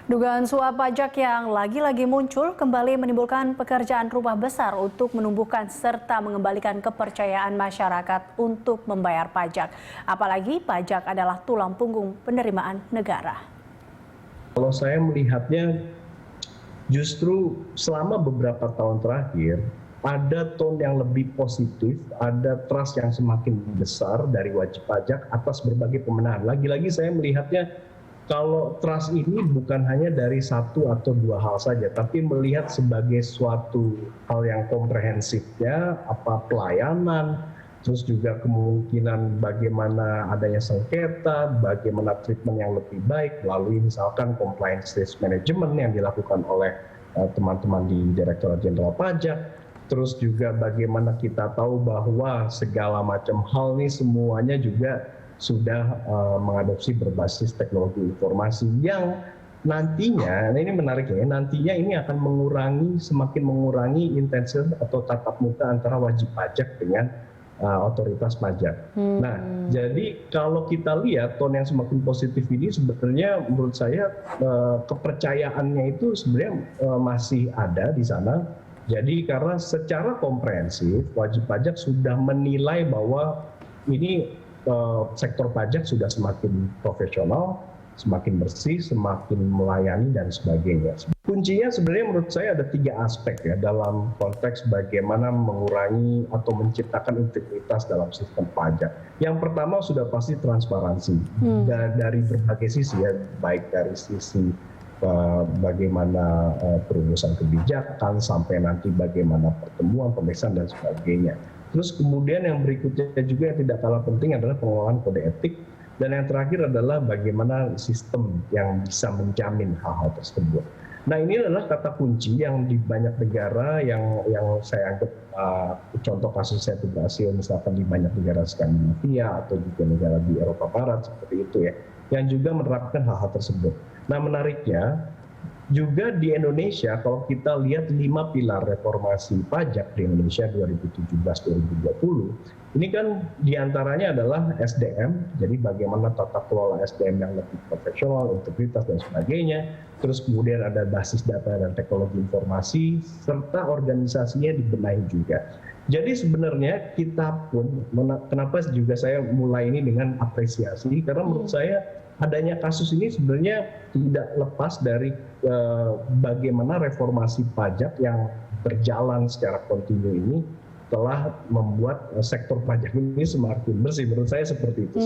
Dugaan suap pajak yang lagi-lagi muncul kembali menimbulkan pekerjaan rumah besar untuk menumbuhkan serta mengembalikan kepercayaan masyarakat untuk membayar pajak. Apalagi pajak adalah tulang punggung penerimaan negara. Kalau saya melihatnya justru selama beberapa tahun terakhir ada tone yang lebih positif, ada trust yang semakin besar dari wajib pajak atas berbagai pembenahan. Lagi-lagi saya melihatnya kalau trust ini bukan hanya dari satu atau dua hal saja, tapi melihat sebagai suatu hal yang komprehensifnya, apa pelayanan, terus juga kemungkinan bagaimana adanya sengketa, bagaimana treatment yang lebih baik melalui misalkan compliance risk management yang dilakukan oleh teman-teman di Direktorat Jenderal Pajak, terus juga bagaimana kita tahu bahwa segala macam hal ini semuanya juga sudah mengadopsi berbasis teknologi informasi yang nantinya, nah ini menarik ya, nantinya ini akan semakin mengurangi intensitas atau tatap muka antara wajib pajak dengan otoritas pajak. Nah, jadi kalau kita lihat tone yang semakin positif ini sebenarnya menurut saya kepercayaannya itu sebenarnya masih ada di sana. Jadi karena secara komprehensif wajib pajak sudah menilai bahwa ini sektor pajak sudah semakin profesional, semakin bersih, semakin melayani dan sebagainya. Kuncinya sebenarnya menurut saya ada 3 aspek ya dalam konteks bagaimana mengurangi atau menciptakan integritas dalam sistem pajak. Yang pertama sudah pasti transparansi dari berbagai sisi ya, baik dari sisi bagaimana perumusan kebijakan sampai nanti bagaimana pertemuan, pemeriksaan dan sebagainya. Terus kemudian yang berikutnya juga yang tidak kalah penting adalah pengelolaan kode etik, dan yang terakhir adalah bagaimana sistem yang bisa menjamin hal-hal tersebut. Nah, ini adalah kata kunci yang di banyak negara yang saya anggap contoh kasusnya itu berhasil, misalkan di banyak negara Skandinavia atau juga negara di Eropa Barat seperti itu ya, yang juga menerapkan hal-hal tersebut. Nah, menariknya juga di Indonesia kalau kita lihat 5 pilar reformasi pajak di Indonesia 2017-2020, ini kan diantaranya adalah SDM, jadi bagaimana tata kelola SDM yang lebih profesional, integritas dan sebagainya. Terus kemudian ada basis data dan teknologi informasi, serta organisasinya dibenahi juga. Jadi sebenarnya kita pun, kenapa juga saya mulai ini dengan apresiasi, karena menurut saya adanya kasus ini sebenarnya tidak lepas dari bagaimana reformasi pajak yang berjalan secara kontinu ini telah membuat sektor pajak ini semakin bersih. Menurut saya seperti itu.